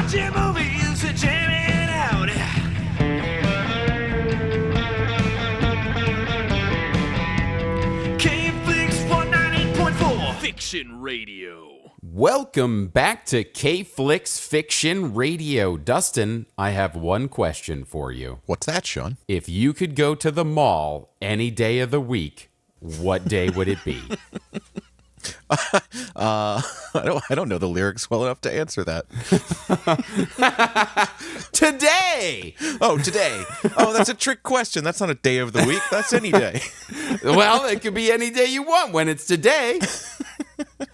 watching movies and jamming out. K-Flix 198.4 Fiction Radio. Welcome back to K-Flix Fiction Radio. Dustin, I have one question for you. What's that, Sean? If you could go to the mall any day of the week, what day would it be? I don't know the lyrics well enough to answer that. Today! Oh, today. Oh, that's a trick question. That's not a day of the week. That's any day. Well, it could be any day you want when it's today.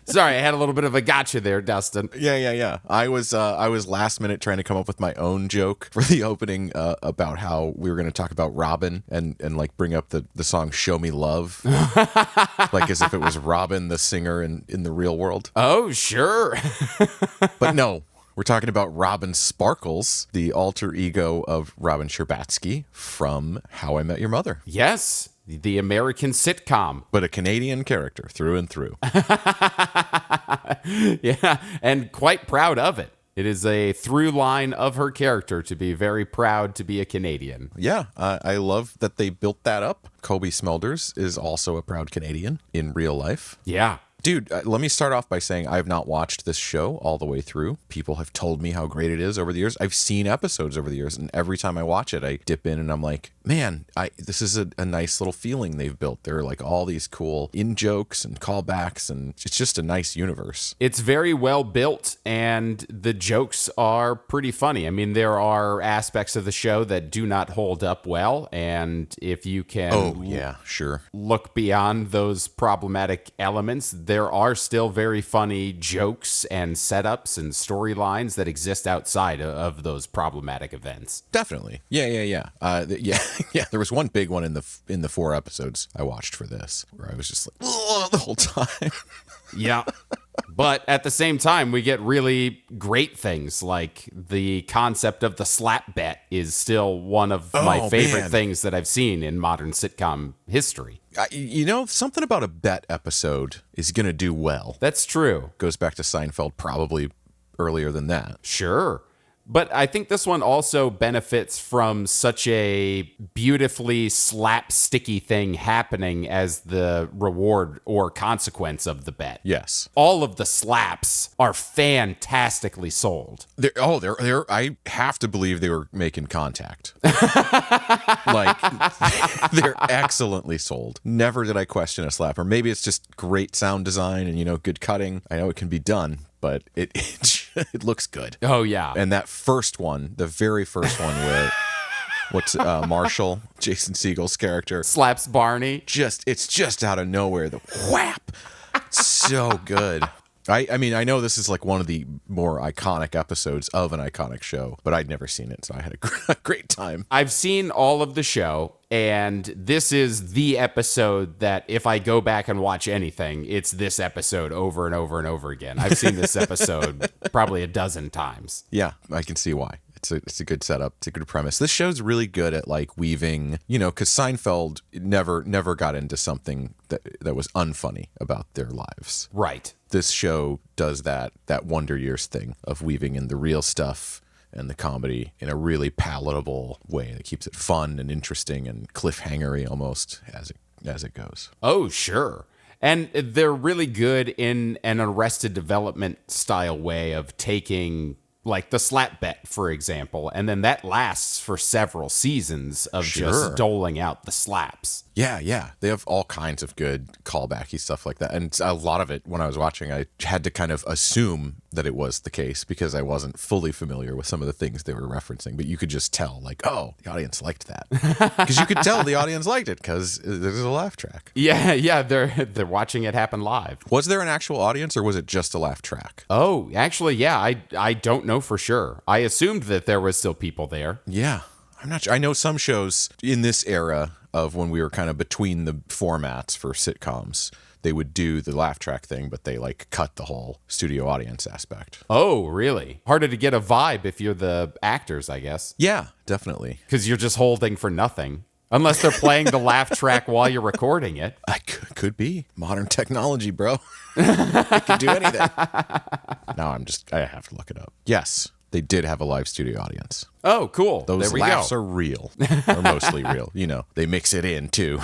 Sorry, I had a little bit of a gotcha there, Dustin. Yeah. I was last minute trying to come up with my own joke for the opening about how we were going to talk about Robin and like bring up the song "Show Me Love," like as if it was Robin the singer in the real world. Oh, sure. But no. We're talking about Robin Sparkles, the alter ego of Robin Scherbatsky from How I Met Your Mother. Yes, the American sitcom. But a Canadian character through and through. Yeah, and quite proud of it. It is a through line of her character to be very proud to be a Canadian. Yeah, I love that they built that up. Kobe Smulders is also a proud Canadian in real life. Yeah. Dude, let me start off by saying I have not watched this show all the way through. People have told me how great it is over the years. I've seen episodes over the years, and every time I watch it, I dip in and I'm like, man, this is a nice little feeling they've built. There are like all these cool in-jokes and callbacks, and it's just a nice universe. It's very well built, and the jokes are pretty funny. I mean, there are aspects of the show that do not hold up well, and if you can Oh, yeah, sure. look beyond those problematic elements, there are still very funny jokes and setups and storylines that exist outside of those problematic events. Definitely. Yeah. Yeah. There was one big one in the 4 episodes I watched for this where I was just like, oh, the whole time. Yeah. But at the same time, we get really great things like the concept of the slap bet is still one of my favorite things that I've seen in modern sitcom history. Something about a bet episode is going to do well. That's true. Goes back to Seinfeld probably earlier than that. Sure. But I think this one also benefits from such a beautifully slapsticky thing happening as the reward or consequence of the bet. Yes. All of the slaps are fantastically sold. I have to believe they were making contact. Like, they're excellently sold. Never did I question a slap. Or maybe it's just great sound design and, good cutting. I know it can be done, but it looks good. Oh, yeah. And that first one, the very first one where Marshall, Jason Segel's character, slaps Barney. It's just out of nowhere. The whap. So good. I mean, I know this is like one of the more iconic episodes of an iconic show, but I'd never seen it, so I had a great time. I've seen all of the show, and this is the episode that if I go back and watch anything, it's this episode over and over and over again. I've seen this episode probably a dozen times. Yeah, I can see why. It's a good setup. It's a good premise. This show's really good at like weaving, because Seinfeld never got into something that was unfunny about their lives. Right. This show does that Wonder Years thing of weaving in the real stuff and the comedy in a really palatable way that keeps it fun and interesting and cliffhangery almost as it goes. Oh, sure. And they're really good in an Arrested Development style way of taking like the slap bet, for example, and then that lasts for several seasons of just doling out the slaps. Yeah. They have all kinds of good callbacky stuff like that. And a lot of it, when I was watching, I had to kind of assume that it was the case because I wasn't fully familiar with some of the things they were referencing. But you could just tell, like, oh, the audience liked that. Because you could tell the audience liked it because there's a laugh track. Yeah, they're watching it happen live. Was there an actual audience or was it just a laugh track? Oh, actually, yeah, I don't know for sure. I assumed that there was still people there. Yeah, I'm not sure. I know some shows in this era of when we were kind of between the formats for sitcoms, they would do the laugh track thing, but they like cut the whole studio audience aspect. Oh, really? Harder to get a vibe if you're the actors, I guess. Yeah, definitely. Because you're just holding for nothing. Unless they're playing the laugh track while you're recording it. Could be. Modern technology, bro. It can do anything. I have to look it up. Yes. they did have a live studio audience. Oh, cool. Those there we laughs go. are real, or mostly real. You know, they mix it in too.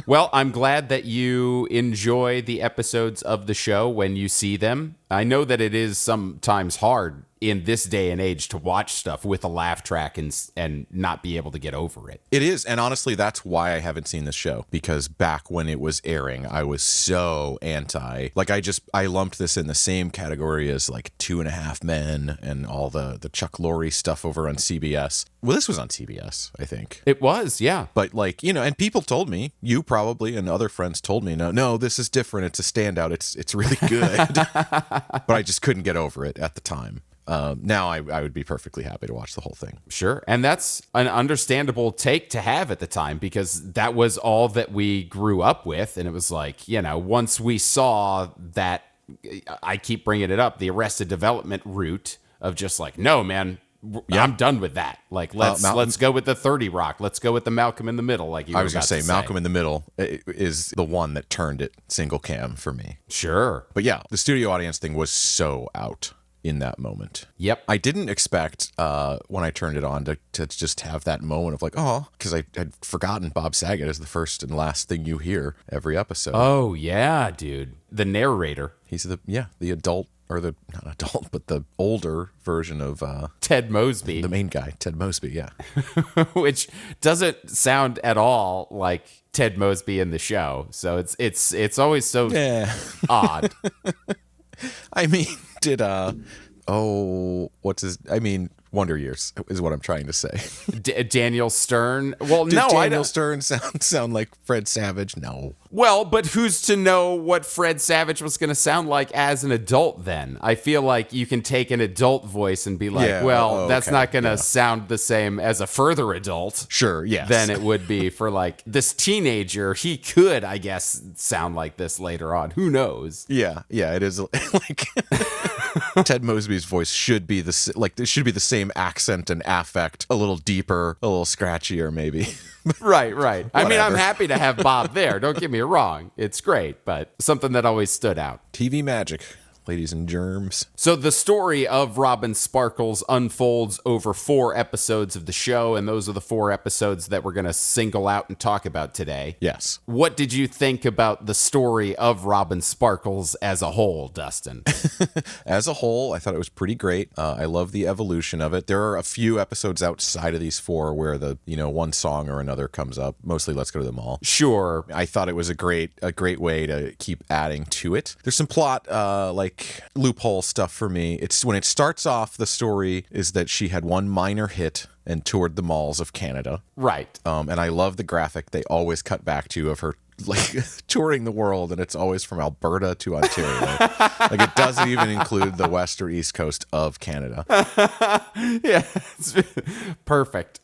Well, I'm glad that you enjoy the episodes of the show when you see them. I know that it is sometimes hard in this day and age to watch stuff with a laugh track and not be able to get over it. It is, and honestly, that's why I haven't seen this show, because back when it was airing, I was so anti. Like, I lumped this in the same category as like 2.5 Men and all the Chuck Lorre stuff over on CBS. Well, this was on CBS, I think. It was, yeah. But like, you know, and people told me, you probably and other friends told me, no, this is different. It's a standout. It's really good. But I just couldn't get over it at the time. Now I would be perfectly happy to watch the whole thing. Sure. And that's an understandable take to have at the time, because that was all that we grew up with. And it was like, you know, once we saw that, I keep bringing it up, the Arrested Development route of just like, no, man, I'm done with that. Like, let's go with the 30 Rock. Let's go with the Malcolm in the Middle. Like you were I was going about to say, Malcolm in the Middle is the one that turned it single cam for me. Sure. But yeah, the studio audience thing was so out in that moment. Yep. I didn't expect when I turned it on to just have that moment of like, oh, because I had forgotten Bob Saget as the first and last thing you hear every episode. Oh, yeah, dude. The narrator. He's the adult, or the, not adult, but the older version of Ted Mosby. the main guy, Ted Mosby, yeah. Which doesn't sound at all like Ted Mosby in the show. So it's always so odd. I mean, Wonder Years is what I'm trying to say. Daniel Stern. Well, Did no, I Daniel don't. Stern sound like Fred Savage? No. Well, but who's to know what Fred Savage was going to sound like as an adult then? I feel like you can take an adult voice and be like, that's not going to sound the same as a further adult. Sure, yes. Than it would be for like this teenager. He could, I guess, sound like this later on. Who knows? Yeah, it is like Ted Mosby's voice should be there should be the same accent and affect, a little deeper, a little scratchier maybe. Right. I mean, I'm Whatever. happy to have Bob there. Don't get me wrong. It's great, but something that always stood out. TV magic, ladies and germs. So the story of Robin Sparkles unfolds over 4 episodes of the show, and those are the 4 episodes that we're going to single out and talk about today. Yes. What did you think about the story of Robin Sparkles as a whole, Dustin? As a whole, I thought it was pretty great. I love the evolution of it. There are a few episodes outside of these 4 where one song or another comes up. Mostly Let's Go to the Mall. Sure. I thought it was a great way to keep adding to it. There's some plot loophole stuff for me. It's when it starts off, the story is that she had one minor hit and toured the malls of Canada. Right. And I love the graphic they always cut back to of her like touring the world, and it's always from Alberta to Ontario. Like, it doesn't even include the west or east coast of Canada. Yeah. Perfect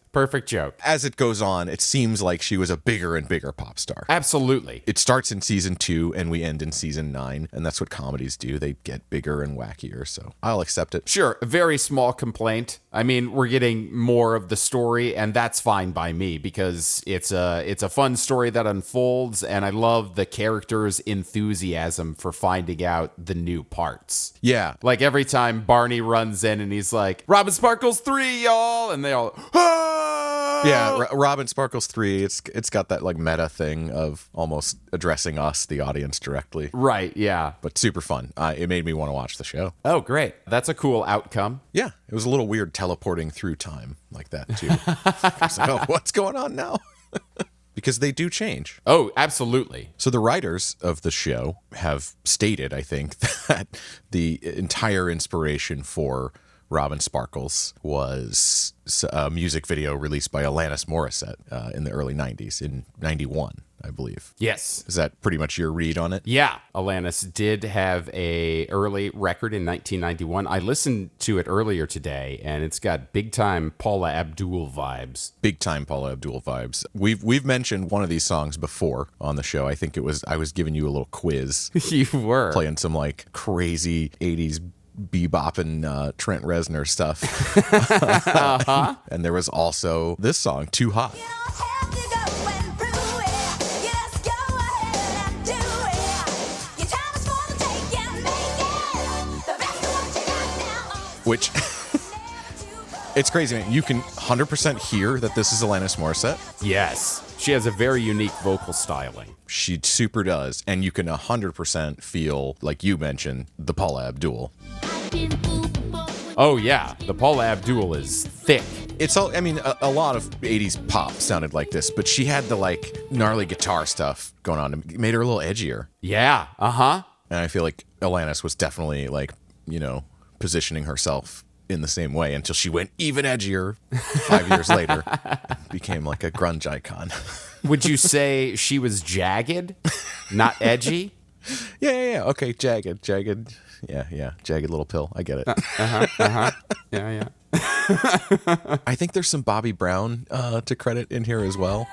joke. As it goes on, it seems like she was a bigger and bigger pop star. Absolutely. It starts in season 2 and we end in season 9, and that's what comedies do. They get bigger and wackier, so I'll accept it. Sure, a very small complaint. I mean, we're getting more of the story, and that's fine by me because it's a fun story that unfolds, and I love the characters' enthusiasm for finding out the new parts. Yeah. Like every time Barney runs in and he's like, Robin Sparkles 3, y'all, and they all, ah! Yeah, Robin Sparkles 3, it's got that like meta thing of almost addressing us, the audience, directly. Right, yeah. But super fun. It made me want to watch the show. Oh, great. That's a cool outcome. Yeah, it was a little weird teleporting through time like that, too. I was like, oh, what's going on now? Because they do change. Oh, absolutely. So the writers of the show have stated, I think, that the entire inspiration for Robin Sparkles was a music video released by Alanis Morissette in the early 90s, in 91, I believe. Yes. Is that pretty much your read on it? Yeah, Alanis did have a early record in 1991. I listened to it earlier today, and it's got big-time Paula Abdul vibes. Big time Paula Abdul vibes. We've mentioned one of these songs before on the show. I think I was giving you a little quiz, You were. playing some like crazy 80s bebopping Trent Reznor stuff. And there was also this song, Too Hot. Which It's crazy, man. You can 100% hear that this is Alanis Morissette. Yes. She has a very unique vocal styling. She super does. And you can 100% feel, like you mentioned, the Paula Abdul. Oh, yeah. The Paula Abdul is thick. It's all, I mean, a lot of 80s pop sounded like this, but she had the, like, gnarly guitar stuff going on. It made her a little edgier. Yeah. Uh-huh. And I feel like Alanis was definitely, like, you know, positioning herself in the same way until she went even edgier 5 years later and became like a grunge icon. Would you say she was jagged, not edgy? Yeah. Okay, jagged. Yeah. Jagged little pill. I get it. Yeah. I think there's some Bobby Brown to credit in here as well.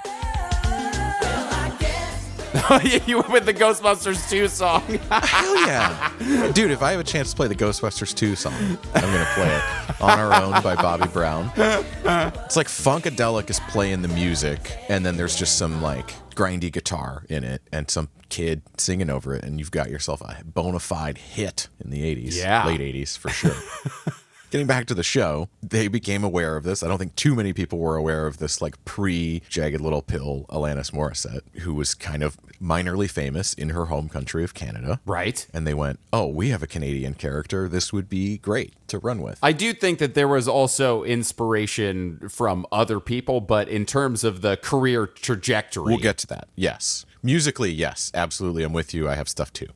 You went with the Ghostbusters 2 song. Hell yeah. Dude, if I have a chance to play the Ghostbusters 2 song, I'm going to play it. On Our Own by Bobby Brown. It's like Funkadelic is playing the music, and then there's just some like grindy guitar in it and some kid singing over it, and you've got yourself a bona fide hit in the 80s. Yeah. Late 80s, for sure. Getting back to the show, they became aware of this. I don't think too many people were aware of this, like, pre-Jagged Little Pill Alanis Morissette, who was kind of minorly famous in her home country of Canada. Right. And they went, oh, we have a Canadian character. This would be great to run with. I do think that there was also inspiration from other people, but in terms of the career trajectory. We'll get to that. Yes. Musically, yes, absolutely. I'm with you. I have stuff too.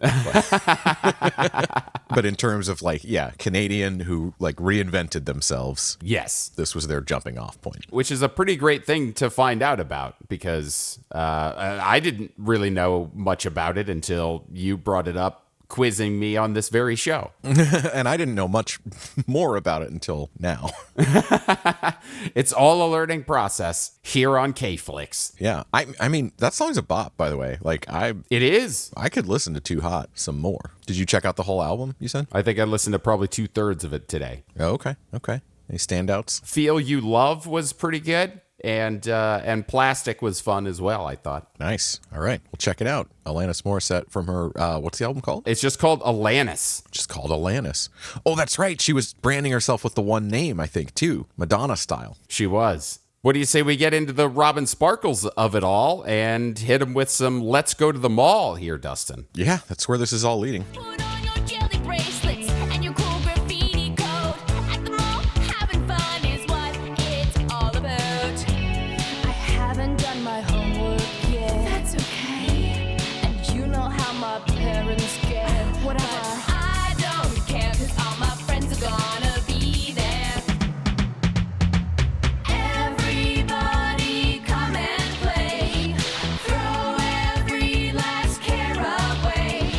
But in terms of like, yeah, Canadian who like reinvented themselves. Yes. This was their jumping off point. Which is a pretty great thing to find out about because I didn't really know much about it until you brought it up, quizzing me on this very show. And I didn't know much more about it until now. It's all a learning process here on K-Flix. Yeah. I mean, that song's a bop, by the way. Like, It is. I could listen to Too Hot some more. Did you check out the whole album, you said? I think I listened to probably 2/3 of it today. Oh, okay. Any standouts? Feel You Love was pretty good. And Plastic was fun as well, I thought. Nice. All right. We'll check it out. Alanis Morissette from her, what's the album called? It's just called Alanis. Just called Alanis. Oh, that's right. She was branding herself with the one name, I think, too. Madonna style. She was. What do you say we get into the Robin Sparkles of it all and hit them with some Let's Go to the Mall here, Dustin? Yeah, that's where this is all leading. Put on your jelly bracelets and your cool graffiti coat. At the mall, having fun is what it's all about. I haven't done my homework yet. That's okay. And you know how my parents get. Whatever. I don't care 'cause all my friends are gonna be there. Everybody come and play. Throw every last care away.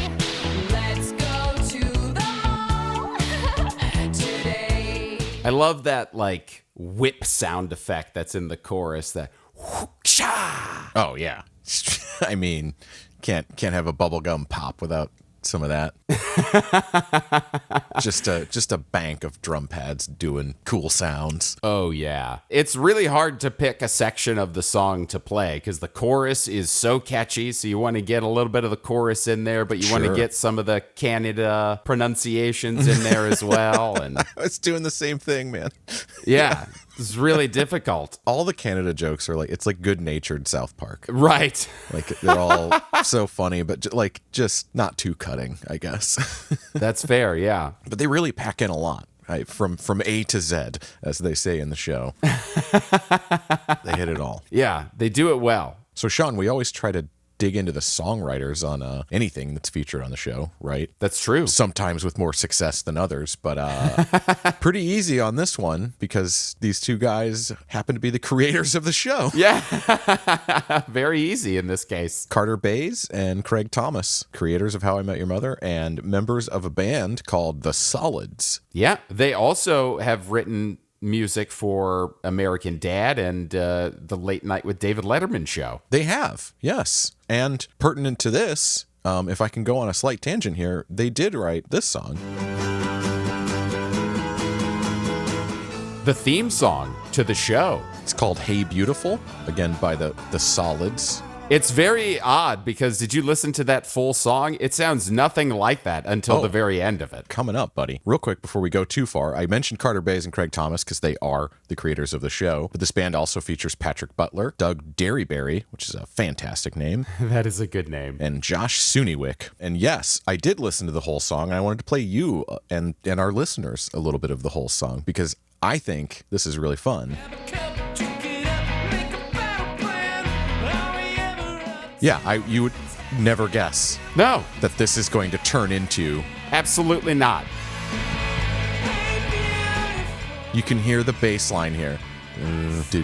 Let's go to the mall today. I love that, like, whip sound effect that's in the chorus, that whoop-sha. Oh, yeah. I mean, can't have a bubblegum pop without some of that. just a bank of drum pads doing cool sounds. Oh, yeah. It's really hard to pick a section of the song to play because the chorus is so catchy. So you want to get a little bit of the chorus in there, but you want to Sure. get some of the Canada pronunciations in there as well. And It's doing the same thing, man. yeah, it's really difficult. All the Canada jokes are like, it's like good-natured South Park. Right. Like, they're all so funny, but just not too cutting, I guess. That's fair. Yeah. But they really pack in a lot, right? From A to Z, as they say in the show. They hit it all. Yeah. They do it well. So, Sean, we always try to dig into the songwriters on anything that's featured on the show, right? That's true. Sometimes with more success than others, but pretty easy on this one because these two guys happen to be the creators of the show. Yeah. Very easy in this case. Carter Bays and Craig Thomas, creators of How I Met Your Mother and members of a band called The Solids. Yeah. They also have written music for American Dad and the Late Night with David Letterman show. They have, yes. And pertinent to this, if I can go on a slight tangent here, they did write this song. The theme song to the show. It's called Hey Beautiful, again by the Solids. It's very odd because did you listen to that full song? It sounds nothing like that until the very end of it. Coming up, buddy. Real quick before we go too far, I mentioned Carter Bays and Craig Thomas because they are the creators of the show. But this band also features Patrick Butler, Doug Derryberry, which is a fantastic name, That is a good name. and Josh Suniwick. And yes, I did listen to the whole song, and I wanted to play you and our listeners a little bit of the whole song because I think this is really fun. Yeah, you would never guess No, that this is going to turn into... absolutely not. You can hear the bass line here. Do.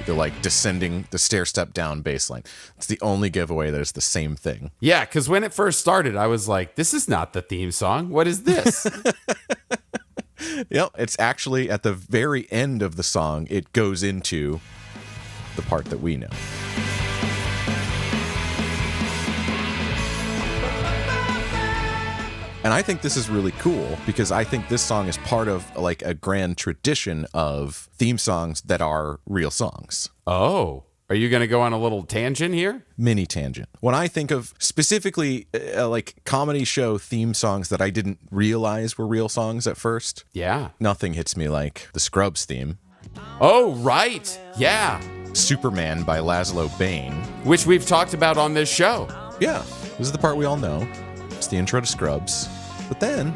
The like descending, the stair step down bass line. It's the only giveaway that it's the same thing. Yeah, because when it first started, I was like, this is not the theme song. What is this? Yep, it's actually at the very end of the song, it goes into the part that we know. And I think this is really cool because I think this song is part of like a grand tradition of theme songs that are real songs. Oh, are you going to go on a little tangent here? Mini tangent. When I think of specifically like comedy show theme songs that I didn't realize were real songs at first, Yeah. nothing hits me like the Scrubs theme. Oh, right. Yeah. Superman by Laszlo Bain. Which we've talked about on this show. Yeah, this is the part we all know. It's the intro to Scrubs. But then,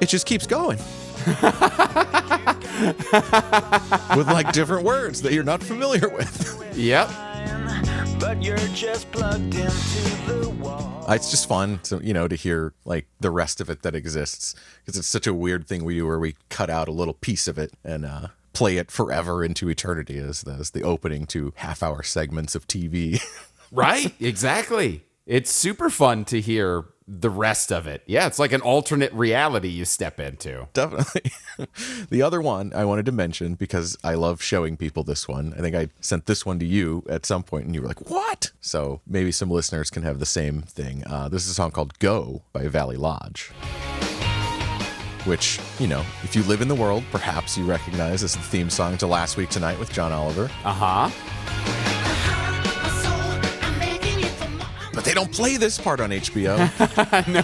it just keeps going. With like different words that you're not familiar with. Yep. But you're just plugged into the wall. It's just fun to, to hear like the rest of it that exists. Because it's such a weird thing we do where we cut out a little piece of it and play it forever into eternity as the opening to half-hour segments of TV. Right. Exactly. It's super fun to hear the rest of it. Yeah, it's like an alternate reality you step into. Definitely. The other one I wanted to mention because I love showing people this one. I think I sent this one to you at some point and you were like, what? So maybe some listeners can have the same thing. This is a song called Go by Valley Lodge. Which, if you live in the world, perhaps you recognize as the theme song to Last Week Tonight with John Oliver. Uh-huh. But they don't play this part on HBO.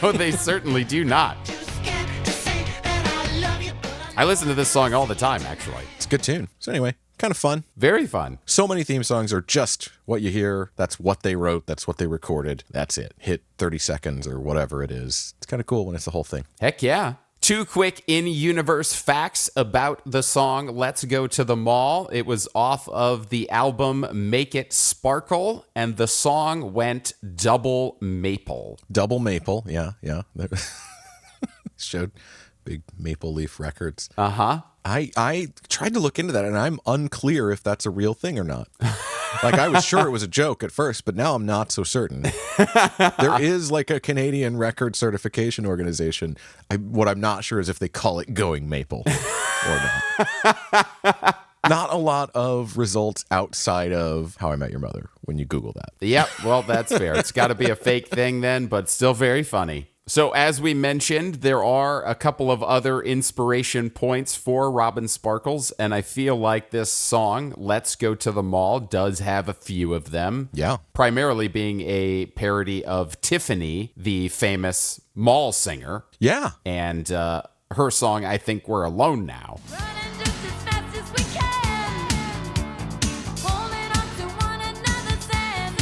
No, they certainly do not. I listen to this song all the time, actually. It's a good tune. So anyway, kind of fun. Very fun. So many theme songs are just what you hear. That's what they wrote. That's what they recorded. That's it. Hit 30 seconds or whatever it is. It's kind of cool when it's the whole thing. Heck yeah. Two quick in-universe facts about the song Let's Go to the Mall. It was off of the album Make It Sparkle, and the song went double maple. Double Maple. Yeah. Showed big Maple Leaf Records. Uh-huh. I tried to look into that, and I'm unclear if that's a real thing or not. Like, I was sure it was a joke at first, but now I'm not so certain. There is, like, a Canadian record certification organization. What I'm not sure is if they call it Going Maple or not. Not a lot of results outside of How I Met Your Mother when you Google that. Yep, well, that's fair. It's got to be a fake thing then, but still very funny. So as we mentioned, there are a couple of other inspiration points for Robin Sparkles, and I feel like this song, Let's Go to the Mall, does have a few of them. Yeah. Primarily being a parody of Tiffany, the famous mall singer. Yeah. And her song, I Think We're Alone Now. Running just as fast as we can, holding on to one another's hand,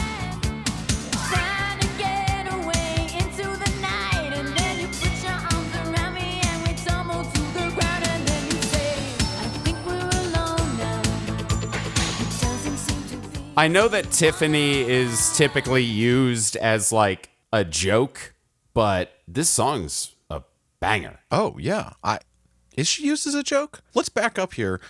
trying to get away into the night, and then you put your arms around me and we tumble to the ground, and then you say, I think we're alone now. It doesn't seem to be. I know that Tiffany is typically used as like a joke, but this song's a banger. Oh, yeah. Is she used as a joke? Let's back up here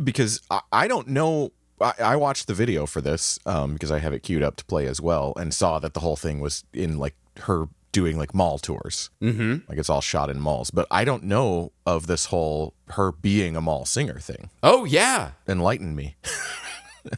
because I don't know. I watched the video for this because I have it queued up to play as well and saw that the whole thing was in like her doing like mall tours. Mm-hmm. Like it's all shot in malls. But I don't know of this whole her being a mall singer thing. Oh, yeah. Enlighten me.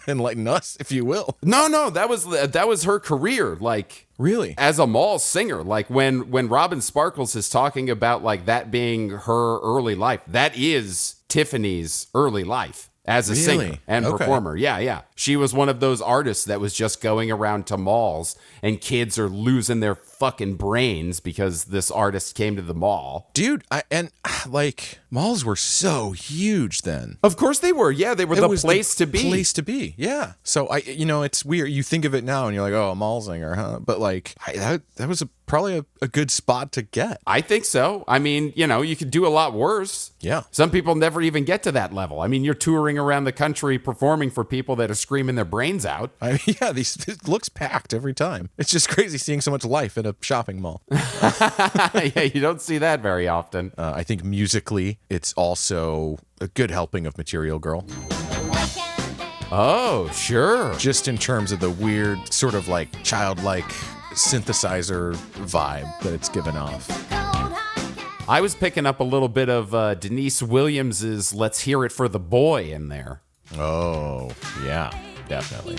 Enlighten us, if you will. No, that was her career, like Really? as a mall singer. Like when Robin Sparkles is talking about like that being her early life, that is Tiffany's early life. as a Really? singer and Okay. performer. Yeah, yeah. She was one of those artists that was just going around to malls and kids are losing their fucking brains because this artist came to the mall. Dude, malls were so huge then. Of course they were. Yeah, they were the place to be. Place to be. Yeah. So it's weird. You think of it now and you're like, oh, a mall singer, huh? But that was probably a good spot to get. I think so. I mean, you could do a lot worse. Yeah. Some people never even get to that level. I mean, you're touring around the country performing for people that are screaming their brains out. I mean, yeah, it looks packed every time. It's just crazy seeing so much life in a shopping mall. Yeah, you don't see that very often. I think musically, it's also a good helping of Material Girl. Oh, sure. Just in terms of the weird, sort of like childlike synthesizer vibe that it's given off. I was picking up a little bit of Denise Williams's Let's Hear It for the Boy in there. Oh, yeah, definitely.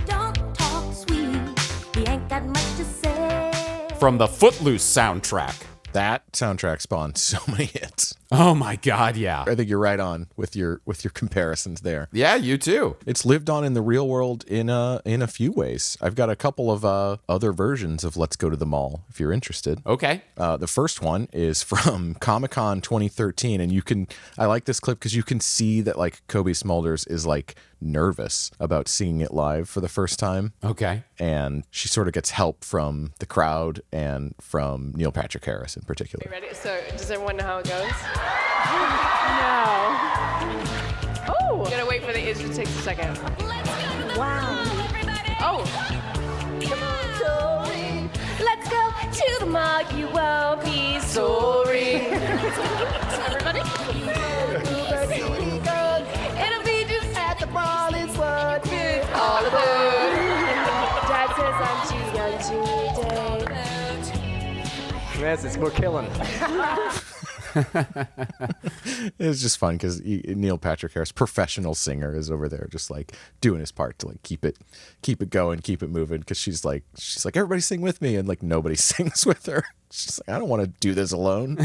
From the Footloose soundtrack. That soundtrack spawned so many hits. Oh my God, yeah. I think you're right on with your comparisons there. Yeah, you too. It's lived on in the real world in a few ways. I've got a couple of other versions of Let's Go to the Mall if you're interested. Okay. The first one is from Comic-Con 2013, and I like this clip because you can see that like Kobe Smulders is like nervous about seeing it live for the first time. Okay. And she sort of gets help from the crowd and from Neil Patrick Harris in particular. Ready? So, does everyone know how it goes? No. Oh. You gotta wait for it just takes a second. Wow. Oh. Come on, Tori. Let's go to the mall. You won't be sorry. Everybody? It'll be just at the mall. It's what it's all about. Dad says I'm too young to date. Francis, we're killing it. It's just fun because Neil Patrick Harris, professional singer, is over there just like doing his part to like keep it going, keep it moving. Because she's like everybody sing with me, and like nobody sings with her. She's like, I don't want to do this alone.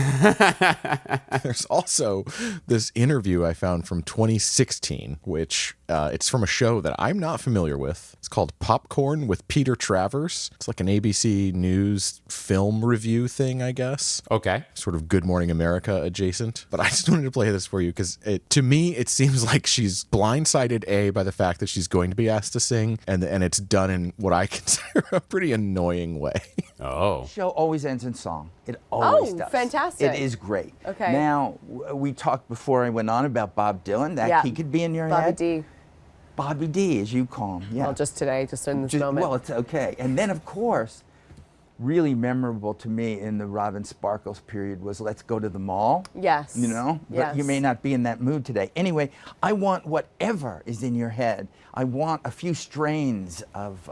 There's also this interview I found from 2016, which it's from a show that I'm not familiar with. It's called Popcorn with Peter Travers. It's like an ABC News film review thing, I guess. Okay. Sort of Good Morning America adjacent. But I just wanted to play this for you because to me, it seems like she's blindsided, by the fact that she's going to be asked to sing, and it's done in what I consider a pretty annoying way. Oh. Show always ends in song. It always Oh, does. fantastic. It is great. Okay. Now, we talked before I went on about Bob Dylan. Yeah. He could be in your Bobby head. D. Bobby D, as you call him. Yeah. Well, just today, just in this moment. Well, it's okay. And then, of course, really memorable to me in the Robin Sparkles period was Let's Go to the Mall. Yes. You know? But Yes. you may not be in that mood today. Anyway, I want whatever is in your head. I want a few strains of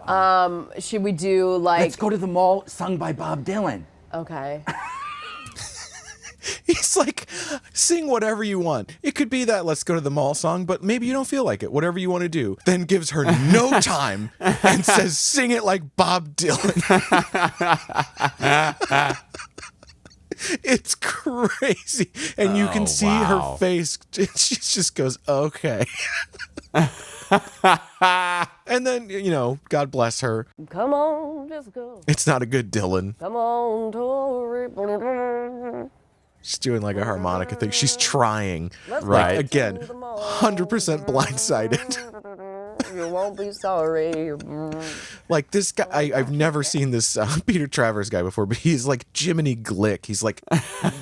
Should we do like? Let's Go to the Mall sung by Bob Dylan. Okay. He's like, sing whatever you want. It could be that Let's Go to the Mall song, but maybe you don't feel like it. Whatever you want to do. Then gives her no time and says, sing it like Bob Dylan. It's crazy. And you can see wow. her face. She just goes, okay. And then, God bless her. Come on, just go. It's not a good Dylan. Come on, Tori. She's doing like a harmonica thing. She's trying. Right. Like, again, 100% blindsided. You won't be sorry. Like this guy, I've never seen this Peter Travers guy before, but he's like Jiminy Glick. He's like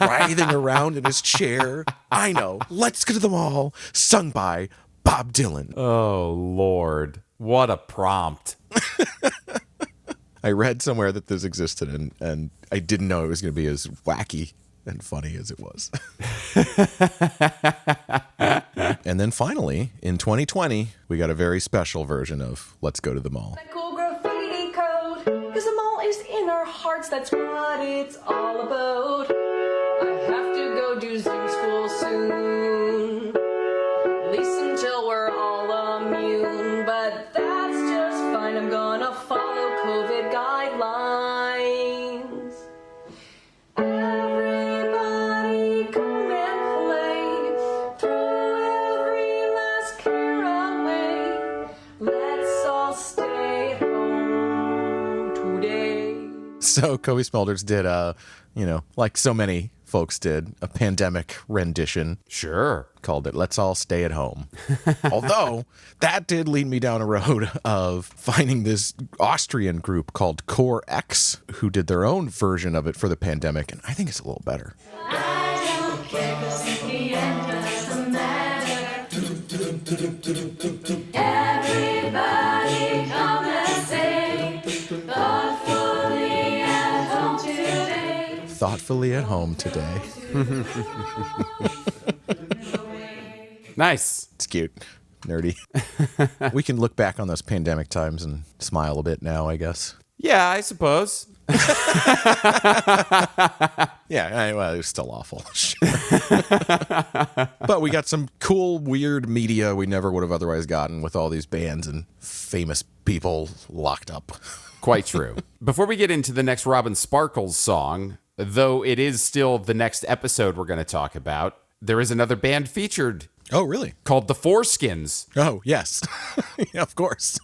writhing around in his chair. I know. Let's Go to the Mall, sung by Bob Dylan. Oh, Lord. What a prompt. I read somewhere that this existed, and I didn't know it was going to be as wacky and funny as it was. And then finally, in 2020, we got a very special version of Let's Go to the Mall. Cool graffiti code, cause the mall is in our hearts, that's what it's all about. I have to go do Zoom school soon, at least until we're all immune, but that's just fine, I'm gonna follow COVID guidelines. Everybody come and play, throw every last care So Kobe Smulders did, like so many folks did, a pandemic rendition. Sure. Called it Let's All Stay at Home. Although that did lead me down a road of finding this Austrian group called Core X, who did their own version of it for the pandemic, and I think it's a little better. Everybody come and say, thoughtfully at home today. Thoughtfully at home today. Nice. It's cute. Nerdy. We can look back on those pandemic times and smile a bit now, I guess. Yeah, I suppose. Yeah, well, it was still awful. Sure. But we got some cool, weird media we never would have otherwise gotten with all these bands and famous people locked up. Quite true. Before we get into the next Robin Sparkles song, though it is still the next episode we're going to talk about, there is another band featured Oh, really? called the Foreskins. Oh, yes. Yeah, of course.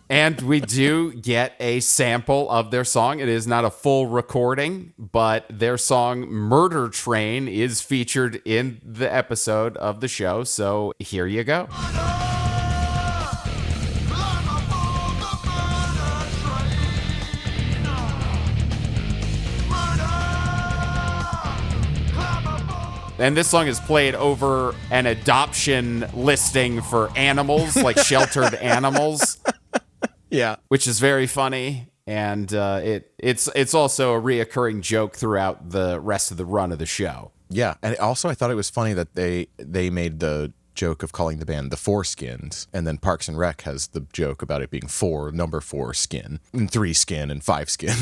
And we do get a sample of their song. It is not a full recording, but their song Murder Train is featured in the episode of the show. So here you go. And this song is played over an adoption listing for animals, like sheltered animals. Yeah. Which is very funny, and it's also a reoccurring joke throughout the rest of the run of the show. Yeah, and also I thought it was funny that they made the joke of calling the band the Foreskins, and then Parks and Rec has the joke about it being number 4 skin, and 3 skin, and 5 skin.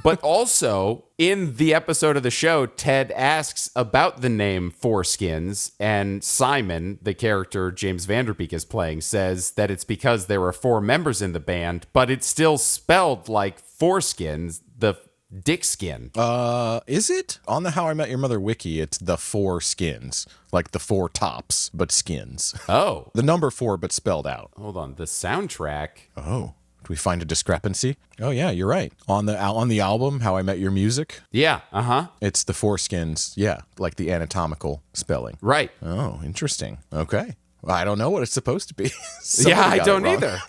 But also, in the episode of the show, Ted asks about the name Foreskins, and Simon, the character James Vanderbeek is playing, says that it's because there were 4 members in the band, but it's still spelled like foreskins, the dick skin. Is it? On the How I Met Your Mother wiki, it's the 4 skins, like the 4 tops, but skins. Oh. The number 4, but spelled out. Hold on, the soundtrack. Oh. Do we find a discrepancy? Oh yeah, you're right. On the album How I Met Your Music, Yeah, it's the 4 skins. Yeah, like the anatomical spelling. right. Oh, interesting. Okay. Well, I don't know what it's supposed to be. Yeah, I got it don't wrong. either.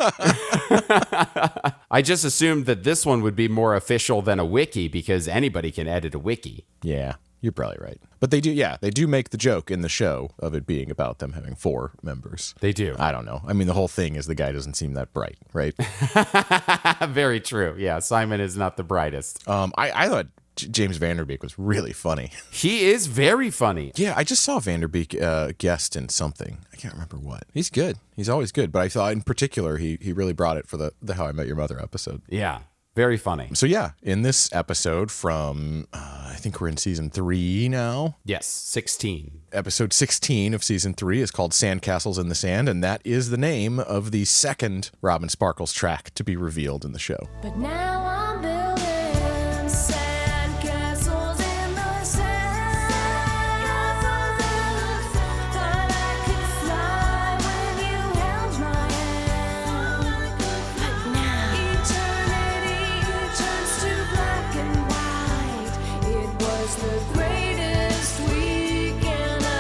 I just assumed that this one would be more official than a wiki because anybody can edit a wiki. Yeah, you're probably right. But they do make the joke in the show of it being about them having 4 members. They do. I don't know. I mean, the whole thing is the guy doesn't seem that bright, right? Very true. Yeah, Simon is not the brightest. I thought James Vanderbeek was really funny. He is very funny. Yeah, I just saw Vanderbeek guest in something. I can't remember what. He's good. He's always good. But I thought in particular he really brought it for the How I Met Your Mother episode. Yeah, very funny. So yeah, in this episode from, I think we're in season 3 now. Yes, 16. Episode 16 of season 3 is called Sandcastles in the Sand, and that is the name of the second Robin Sparkles track to be revealed in the show. But now I'm building sandcastles in the sand. Thought I could fly when you held my hand. But now eternity turns to black and white. It was the greatest weekend of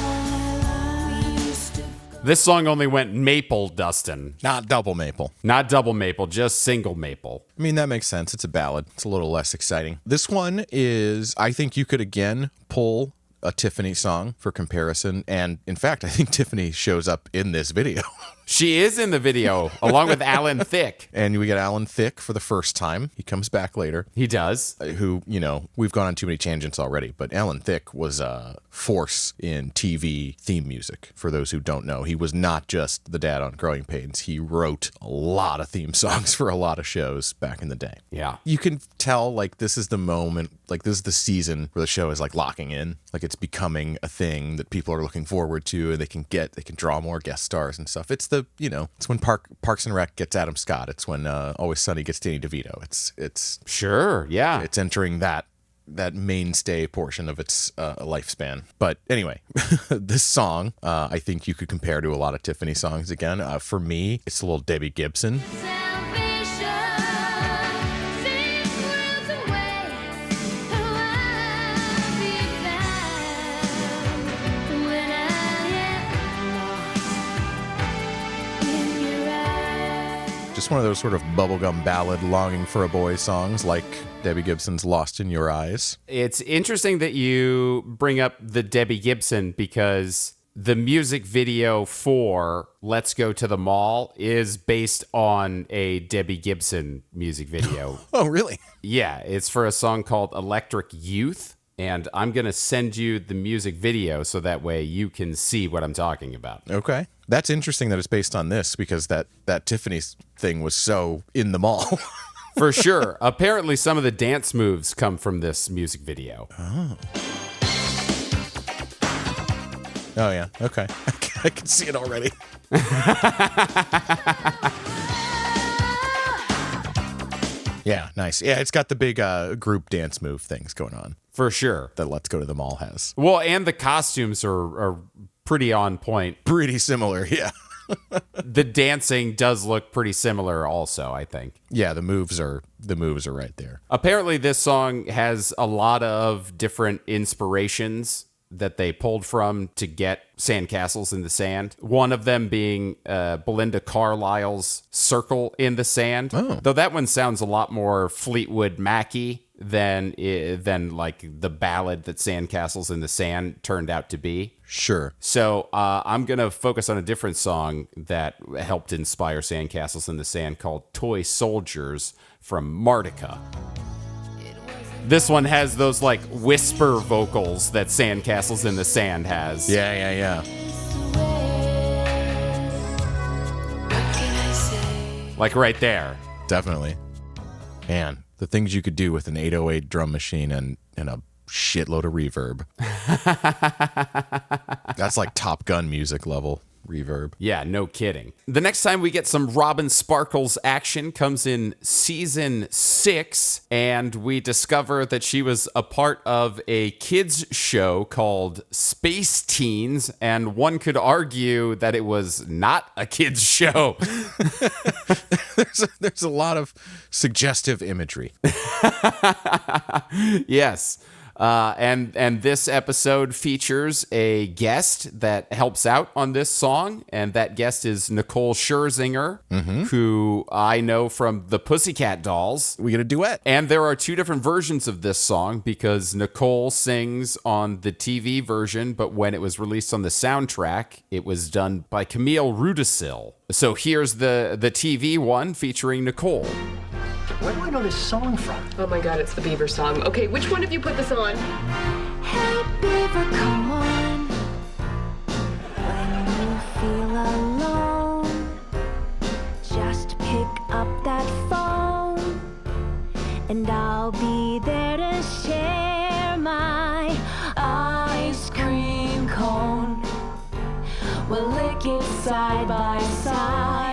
my life. We used to This song only went maple, Dustin. Not double maple. Not double maple, just single maple. I mean, that makes sense. It's a ballad. It's a little less exciting. This one is, I think you could again pull a Tiffany song for comparison. And in fact, I think Tiffany shows up in this video. She is in the video, along with Alan Thicke. And we get Alan Thicke for the first time. He comes back later. He does. Who, we've gone on too many tangents already, but Alan Thicke was a force in TV theme music. For those who don't know, he was not just the dad on Growing Pains. He wrote a lot of theme songs for a lot of shows back in the day. Yeah. You can tell, like, this is the moment, like, this is the season where the show is, like, locking in. Like, it's becoming a thing that people are looking forward to, and they can draw more guest stars and stuff. It's it's when Parks and Rec gets Adam Scott. It's when Always Sunny gets Danny DeVito. It's Sure, yeah. it's entering that mainstay portion of its lifespan. But anyway, this song, I think you could compare to a lot of Tiffany songs again. For me, it's a little Debbie Gibson. salvation. just one of those sort of bubblegum ballad longing for a boy songs like Debbie Gibson's Lost in Your Eyes. It's interesting that you bring up the Debbie Gibson because the music video for Let's Go to the Mall is based on a Debbie Gibson music video. Oh, really? Yeah, it's for a song called Electric Youth. And I'm going to send you the music video so that way you can see what I'm talking about. Okay. That's interesting that it's based on this because that Tiffany's thing was so in the mall. For sure. Apparently, some of the dance moves come from this music video. Oh, yeah. Okay. I can see it already. Yeah, nice. Yeah, it's got the big group dance move things going on For sure. that Let's Go to the Mall has. Well, and the costumes are pretty on point. Pretty similar, yeah. The dancing does look pretty similar also, I think. Yeah, the moves are right there. Apparently, this song has a lot of different inspirations that they pulled from to get Sandcastles in the Sand. One of them being Belinda Carlisle's Circle in the Sand. Oh. Though that one sounds a lot more Fleetwood Mac-y than like the ballad that Sandcastles in the Sand turned out to be. Sure. So I'm going to focus on a different song that helped inspire Sandcastles in the Sand called Toy Soldiers from Martica. This one has those like whisper vocals that Sandcastles in the Sand has. Yeah. Like right there. Definitely. Man, the things you could do with an 808 drum machine and a shitload of reverb. That's like Top Gun music level reverb. Yeah, no kidding. The next time we get some Robin Sparkles action comes in season 6, and we discover that she was a part of a kids show called Space Teens, and one could argue that it was not a kids show. There's a lot of suggestive imagery. Yes. And this episode features a guest that helps out on this song, and that guest is Nicole Scherzinger, who I know from the Pussycat Dolls. We get a duet. And there are 2 different versions of this song because Nicole sings on the TV version, but when it was released on the soundtrack, it was done by Camille Rudisill. So here's the TV one featuring Nicole. Where do I know this song from? Oh my god, it's the Beaver song. Okay, which one have you put this on? Hey, Beaver, come on. When you feel alone, just pick up that phone, and I'll be there to share my ice cream cone. We'll lick it side by side.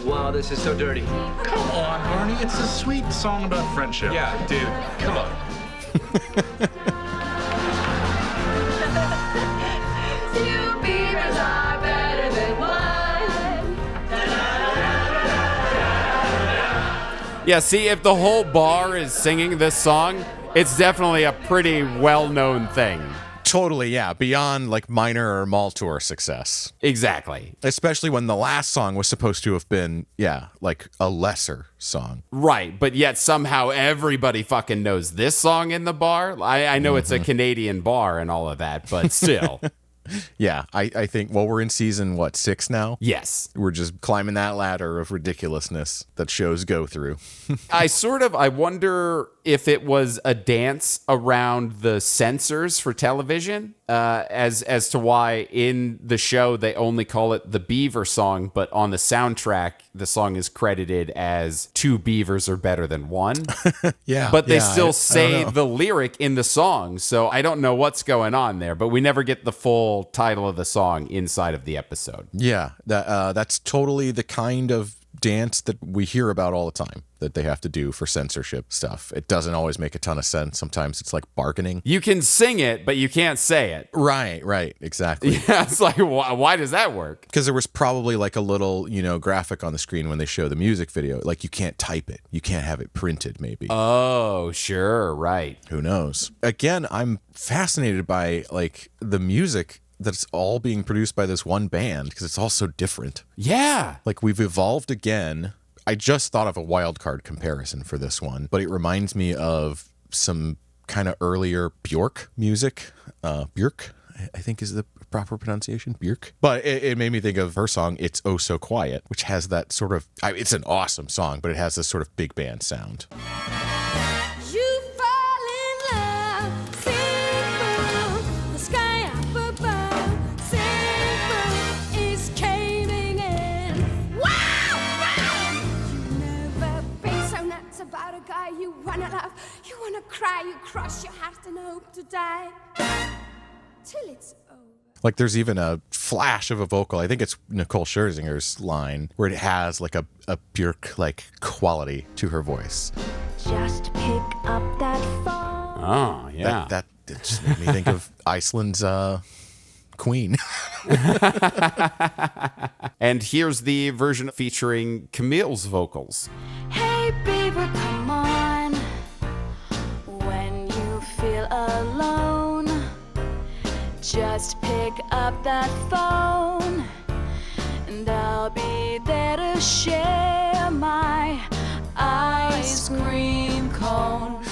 Wow, this is so dirty. Come on, Barney. It's a sweet song about friendship. Yeah, dude, come on. Two beavers are better than one. Yeah, see, if the whole bar is singing this song, it's definitely a pretty well-known thing. Totally, yeah. Beyond like minor or mall tour success. Exactly. Especially when the last song was supposed to have been, like a lesser song. Right, but yet somehow everybody fucking knows this song in the bar. I know it's a Canadian bar and all of that, but still. Yeah, I think, we're in season, 6 now? Yes. We're just climbing that ladder of ridiculousness that shows go through. I wonder if it was a dance around the censors for television, as to why in the show they only call it the Beaver song, but on the soundtrack the song is credited as 2 beavers are better than 1. Yeah. But they I still don't say know. the lyric in the song, so I don't know what's going on there, but we never get the full title of the song inside of the episode. Yeah, that's totally the kind of dance that we hear about all the time that they have to do for censorship stuff. It doesn't always make a ton of sense. Sometimes it's like bargaining. You can sing it, but you can't say it. Right, exactly. Yeah, it's like, why does that work? Because there was probably like a little, graphic on the screen when they show the music video. Like you can't type it. You can't have it printed, maybe. Oh, sure, right. Who knows? Again, I'm fascinated by like the music that's all being produced by this one band because it's all so different. Yeah. Like we've evolved again. I just thought of a wild card comparison for this one, but it reminds me of some kind of earlier Björk music. Björk, I think is the proper pronunciation, Björk. But it made me think of her song, It's Oh So Quiet, which has that sort of, it's an awesome song, but it has this sort of big band sound. You fall in love, simple. The sky up above, simple, is caving in. Wow! You never been so nuts about a guy you wanna love. You wanna cry, you cross your heart and hope to die. Till it's over. Like there's even a flash of a vocal, I think it's Nicole Scherzinger's line, where it has like a Björk like quality to her voice. Just pick up that phone. Oh, yeah. That just made me think of Iceland's queen. And here's the version featuring Camille's vocals. Hey, baby, come on. When you feel alone, just pick up that phone, and I'll be there to share my ice cream cone.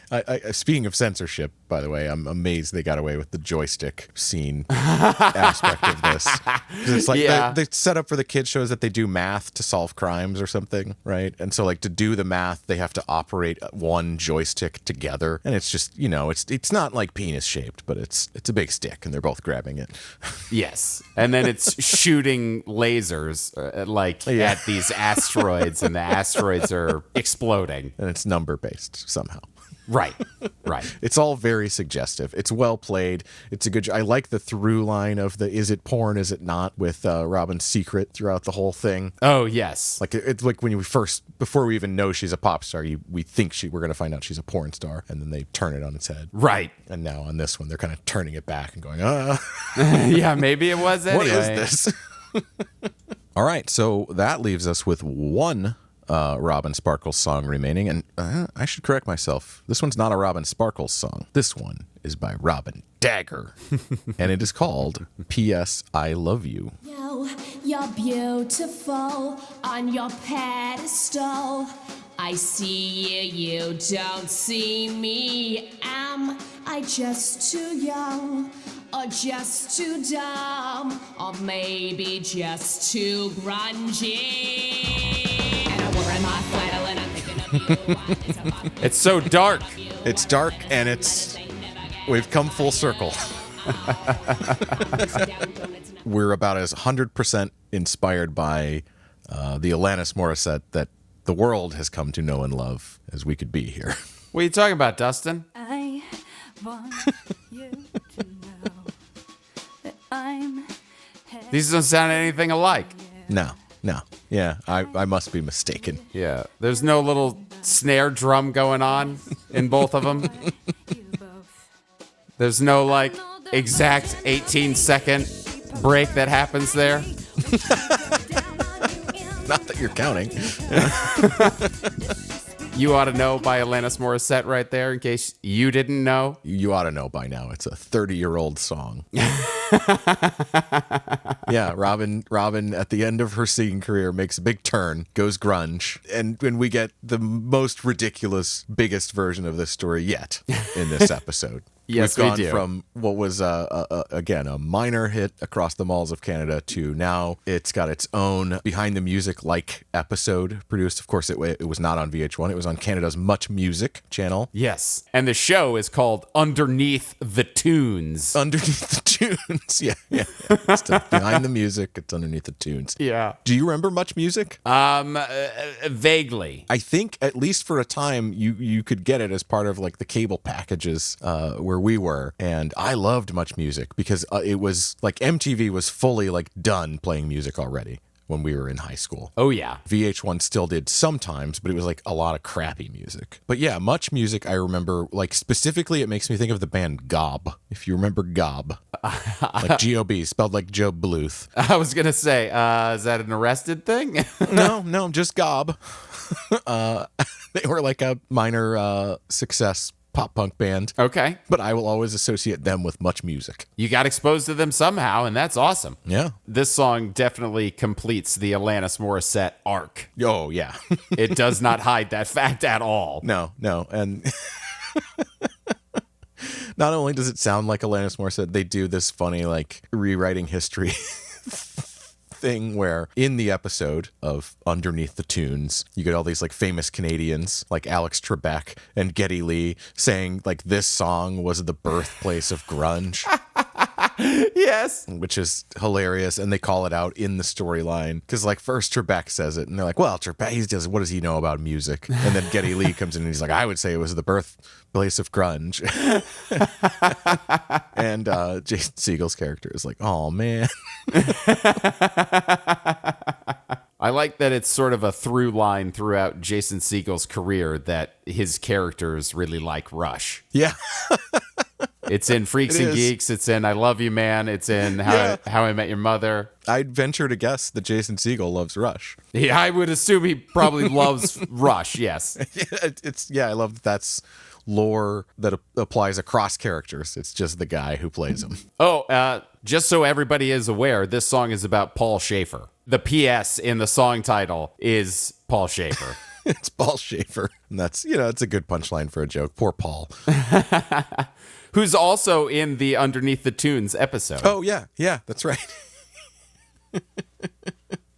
I speaking of censorship, by the way, I'm amazed they got away with the joystick scene aspect of this. 'Cause it's like they set up for the kids shows that they do math to solve crimes or something, right? And so like to do the math, they have to operate one joystick together, and it's just it's not like penis shaped, but it's a big stick, and they're both grabbing it. Yes. And then it's shooting lasers at these asteroids, and the asteroids are exploding. And it's number based somehow. Right. It's all very suggestive. It's well played. It's a good. I like the through line of the "is it porn, is it not" with Robin's secret throughout the whole thing. Oh yes. Like it's like when before we even know she's a pop star, we think we're going to find out she's a porn star, and then they turn it on its head. Right. And now on this one, they're kind of turning it back and going, yeah, maybe it was anyway. What is this? All right, so that leaves us with one Robin Sparkles song remaining, and I should correct myself. This one's not a Robin Sparkles song. This one is by Robin Dagger, and it is called P.S. I Love You. Yo, you're beautiful on your pedestal. I see you, you don't see me. Am I just too young, or just too dumb, or maybe just too grungy? It's so dark. It's dark, and we've come full circle. We're about as 100% inspired by the Alanis Morissette that the world has come to know and love as we could be here. What are you talking about, Dustin? I want you to know that I'm These don't sound anything alike. No. Yeah, I must be mistaken. Yeah, there's no little snare drum going on in both of them. There's no exact 18-second break that happens there. Not that you're counting. You Ought to Know by Alanis Morissette right there, in case you didn't know. You ought to know by now. It's a 30-year-old song. Yeah, Robin at the end of her singing career makes a big turn, goes grunge, and when we get the most ridiculous, biggest version of this story yet in this episode. Yes, we've gone we do. from what was again a minor hit across the malls of Canada to now it's got its own behind the music episode produced. Of course, it was not on VH1. It was on Canada's Much Music channel. Yes, and the show is called Underneath the Tunes. Underneath the Tunes, yeah. It's behind the music. It's underneath the tunes. Yeah. Do you remember Much Music? Vaguely. I think at least for a time you could get it as part of the cable packages where we were, and I loved Much Music because it was MTV was fully done playing music already when we were in high school. Oh yeah. VH1 still did sometimes, but it was a lot of crappy music. But yeah, Much Music I remember specifically it makes me think of the band Gob. If you remember Gob. G-O-B, spelled like Joe Bluth. I was gonna say, is that an Arrested thing? No, just Gob. They were a minor success pop punk band. Okay. But I will always associate them with much music. You got exposed to them somehow, and that's awesome. Yeah. This song definitely completes the Alanis Morissette arc. Oh, yeah. It does not hide that fact at all. No. And not only does it sound like Alanis Morissette, they do this funny, like, rewriting history thing where in the episode of Underneath the Tunes, you get all these like famous Canadians like Alex Trebek and Geddy Lee saying like this song was the birthplace of grunge. Yes. Which is hilarious, and they call it out in the storyline because like first Trebek says it and they're like, well, Trebek, what does he know about music? And then Geddy Lee comes in and he's like, I would say it was the birthplace of grunge. And Jason Segel's character is like, oh man. I like that it's sort of a through line throughout Jason Segel's career that his characters really like Rush. Yeah. It's in Freaks It and is. Geeks. It's in I Love You, Man. It's in How I Met Your Mother. I'd venture to guess that Jason Segel loves Rush. Yeah, I would assume he probably loves Rush, yes. I love that that's lore that applies across characters. It's just the guy who plays him. Oh, just so everybody is aware, this song is about Paul Schaefer. The PS in the song title is Paul Schaefer. It's Paul Schaefer. And that's, it's a good punchline for a joke. Poor Paul. Who's also in the Underneath the Tunes episode. Oh, yeah. Yeah, that's right.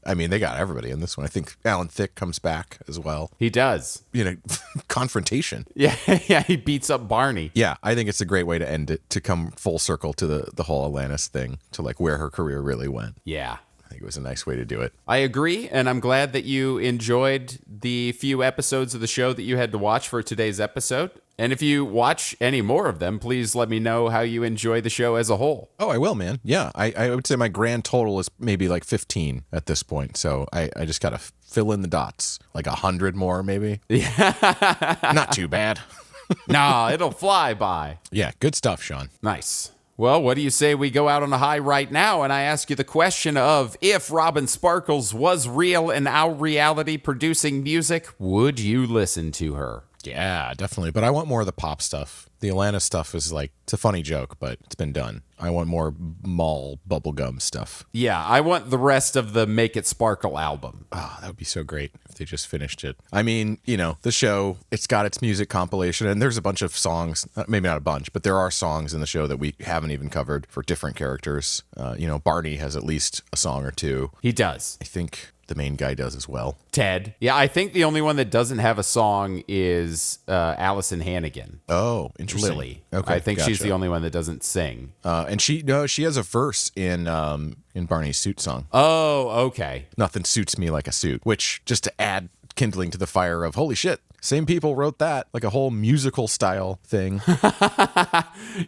I mean, they got everybody in this one. I think Alan Thicke comes back as well. He does. Confrontation. Yeah, he beats up Barney. Yeah, I think it's a great way to end it, to come full circle to the whole Alanis thing, to like where her career really went. Yeah. I think it was a nice way to do it. I agree, and I'm glad that you enjoyed the few episodes of the show that you had to watch for today's episode. And if you watch any more of them, please let me know how you enjoy the show as a whole. Oh, I will, man. Yeah, I would say my grand total is maybe like 15 at this point. So I just got to fill in the dots. Like 100 more, maybe. Yeah. Not too bad. Nah, it'll fly by. Yeah, good stuff, Sean. Nice. Well, what do you say we go out on a high right now and I ask you the question of, if Robin Sparkles was real in our reality producing music, would you listen to her? Yeah, definitely. But I want more of the pop stuff. The Alanis stuff is like, it's a funny joke, but it's been done. I want more mall bubblegum stuff. Yeah, I want the rest of the Make It Sparkle album. Oh, that would be so great if they just finished it. I mean, the show, it's got its music compilation, and there's a bunch of songs, maybe not a bunch, but there are songs in the show that we haven't even covered for different characters. Barney has at least a song or two. He does. I think the main guy does as well. Ted. Yeah, I think the only one that doesn't have a song is Allison Hannigan. Oh, interesting. Lily. Okay, I think she's gotcha. the only one that doesn't sing. And she has a verse in Barney's Suit song. Oh, okay. Nothing suits me like a suit, which, just to add kindling to the fire of, holy shit, same people wrote that, like a whole musical style thing.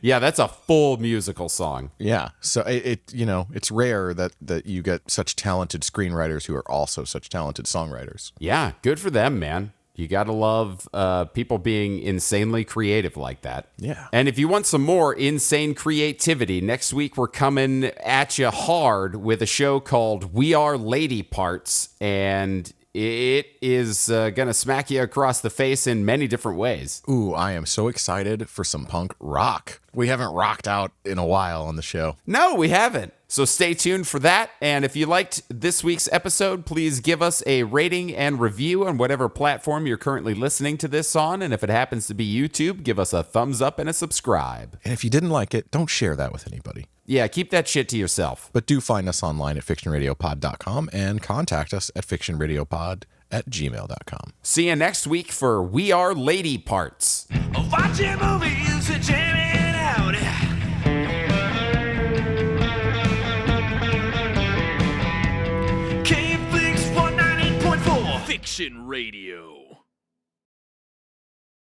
Yeah, that's a full musical song. Yeah. So it's rare that you get such talented screenwriters who are also such talented songwriters. Yeah, good for them, man. You got to love people being insanely creative like that. Yeah. And if you want some more insane creativity, next week we're coming at you hard with a show called We Are Lady Parts, and it is going to smack you across the face in many different ways. Ooh, I am so excited for some punk rock. We haven't rocked out in a while on the show. No, we haven't. So stay tuned for that. And if you liked this week's episode, please give us a rating and review on whatever platform you're currently listening to this on. And if it happens to be YouTube, give us a thumbs up and a subscribe. And if you didn't like it, don't share that with anybody. Yeah, keep that shit to yourself. But do find us online at fictionradiopod.com and contact us at fictionradiopod@gmail.com. See you next week for We Are Lady Parts. Watching movies, jamming out. KFlix 198.4 Fiction Radio.